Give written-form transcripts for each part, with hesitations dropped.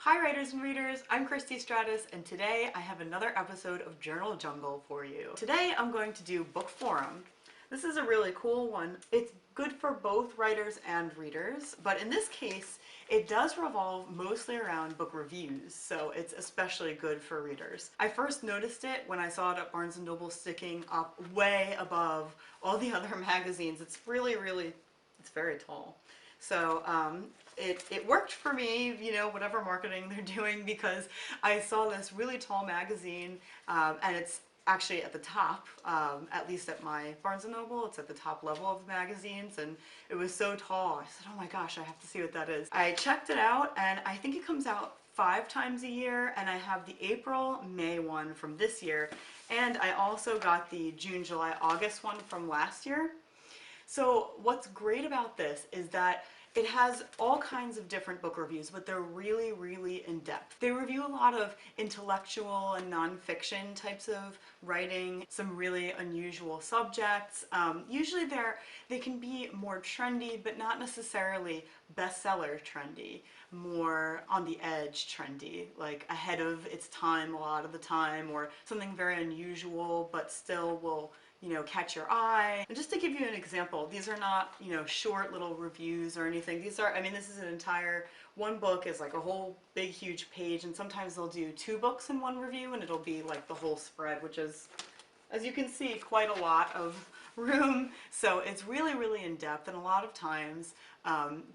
Hi writers and readers, I'm Christie Stratos, and today I have another episode of Journal Jungle for you. Today I'm going to do Bookforum. This is a really cool one. It's good for both writers and readers, but in this case it does revolve mostly around book reviews, so it's especially good for readers. I first noticed it when I saw it at Barnes & Noble sticking up way above all the other magazines. It's it's very tall. So it worked for me, you know, whatever marketing they're doing, because I saw this really tall magazine, and it's actually at the top, at least at my Barnes & Noble, it's at the top level of the magazines, and it was so tall. I said, oh my gosh, I have to see what that is. I checked it out, and I think it comes out 5 times a year, and I have the April, May one from this year, and I also got the June, July, August one from last year. So what's great about this is that it has all kinds of different book reviews, but they're really in-depth. They review a lot of intellectual and nonfiction types of writing, some really unusual subjects. Usually they can be more trendy, but not necessarily bestseller trendy, more on the edge trendy, like ahead of its time a lot of the time, or something very unusual but still will, you know, catch your eye. And just to give you an example, these are not, you know, short little reviews or anything. These are, I mean, this is an entire, one book is like a whole big huge page, and sometimes they'll do 2 books in one review and it'll be like the whole spread, which is, as you can see, quite a lot of room. So it's really in depth, and a lot of times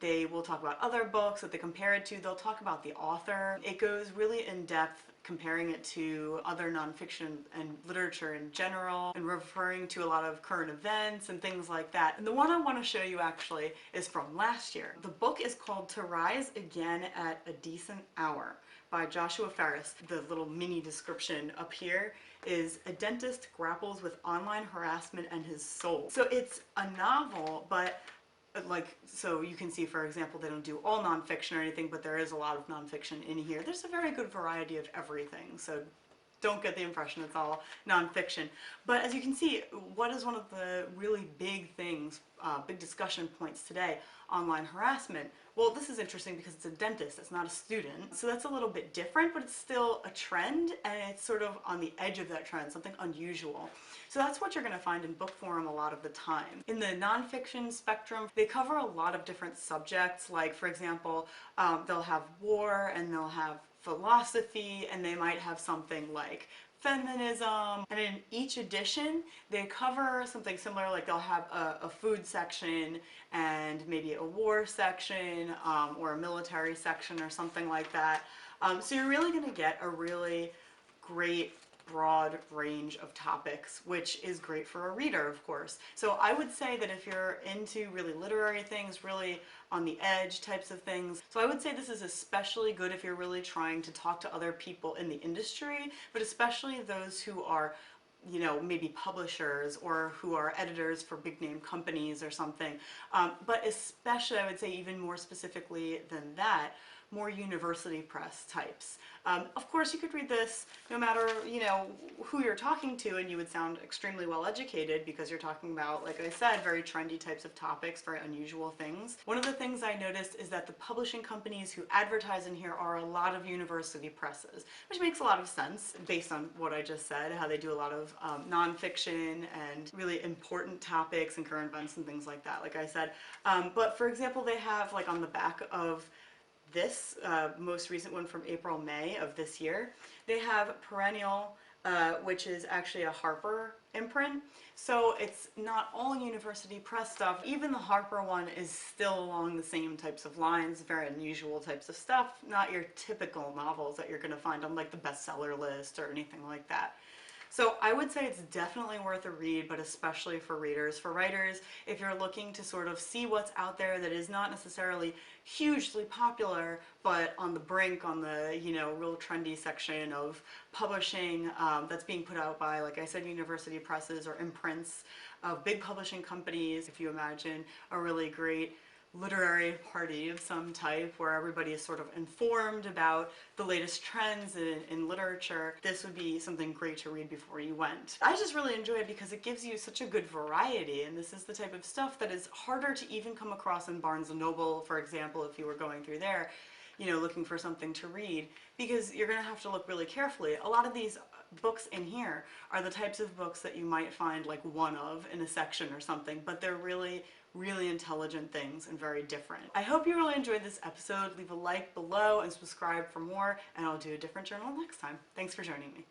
they will talk about other books that they compare it to. They'll talk about the author. It goes really in depth, comparing it to other nonfiction and literature in general, and referring to a lot of current events and things like that. And the one I want to show you actually is from last year. The book is called To Rise Again at a Decent Hour by Joshua Ferris. The little mini description up here is a dentist grapples with online harassment and his soul. So it's a novel, but so you can see, for example, they don't do all nonfiction or anything, but there is a lot of nonfiction in here. There's a very good variety of everything, so don't get the impression it's all nonfiction. But as you can see, what is one of the really big things, big discussion points today? Online harassment. Well, this is interesting because it's a dentist, it's not a student. So that's a little bit different, but it's still a trend, and it's sort of on the edge of that trend, something unusual. So that's what you're going to find in Bookforum a lot of the time. In the nonfiction spectrum, they cover a lot of different subjects, like, for example, they'll have war, and they'll have philosophy, and they might have something like feminism, and in each edition they cover something similar. Like they'll have a food section and maybe a war section, or a military section or something like that. So you're really going to get a really great broad range of topics, which is great for a reader, of course. So I would say that if you're into really literary things, really on the edge types of things, so I would say this is especially good if you're really trying to talk to other people in the industry, but especially those who are, you know, maybe publishers or who are editors for big name companies or something. But especially, I would say even more specifically than that, more university press types. Of course, you could read this no matter, you know, who you're talking to, and you would sound extremely well educated because you're talking about, like I said, very trendy types of topics, very unusual things. One of the things I noticed is that the publishing companies who advertise in here are a lot of university presses, which makes a lot of sense based on what I just said, how they do a lot of nonfiction and really important topics and current events and things like that, like I said. But for example, they have, like, on the back of this most recent one from April, May of this year, they have Perennial, which is actually a Harper imprint. So it's not all university press stuff. Even the Harper one is still along the same types of lines, very unusual types of stuff, not your typical novels that you're going to find on like the bestseller list or anything like that. So I would say it's definitely worth a read, but especially for readers. For writers, if you're looking to sort of see what's out there that is not necessarily hugely popular, but on the brink, on the, you know, real trendy section of publishing, that's being put out by, like I said, university presses or imprints of big publishing companies. If you imagine a really great literary party of some type where everybody is sort of informed about the latest trends in literature, this would be something great to read before you went. I just really enjoy it because it gives you such a good variety, and this is the type of stuff that is harder to even come across in Barnes & Noble, for example, if you were going through there. you know, looking for something to read, because you're going to have to look really carefully. A lot of these books in here are the types of books that you might find like one of in a section or something, but they're really intelligent things and very different. I hope you really enjoyed this episode. Leave a like below and subscribe for more, and I'll do a different journal next time. Thanks for joining me.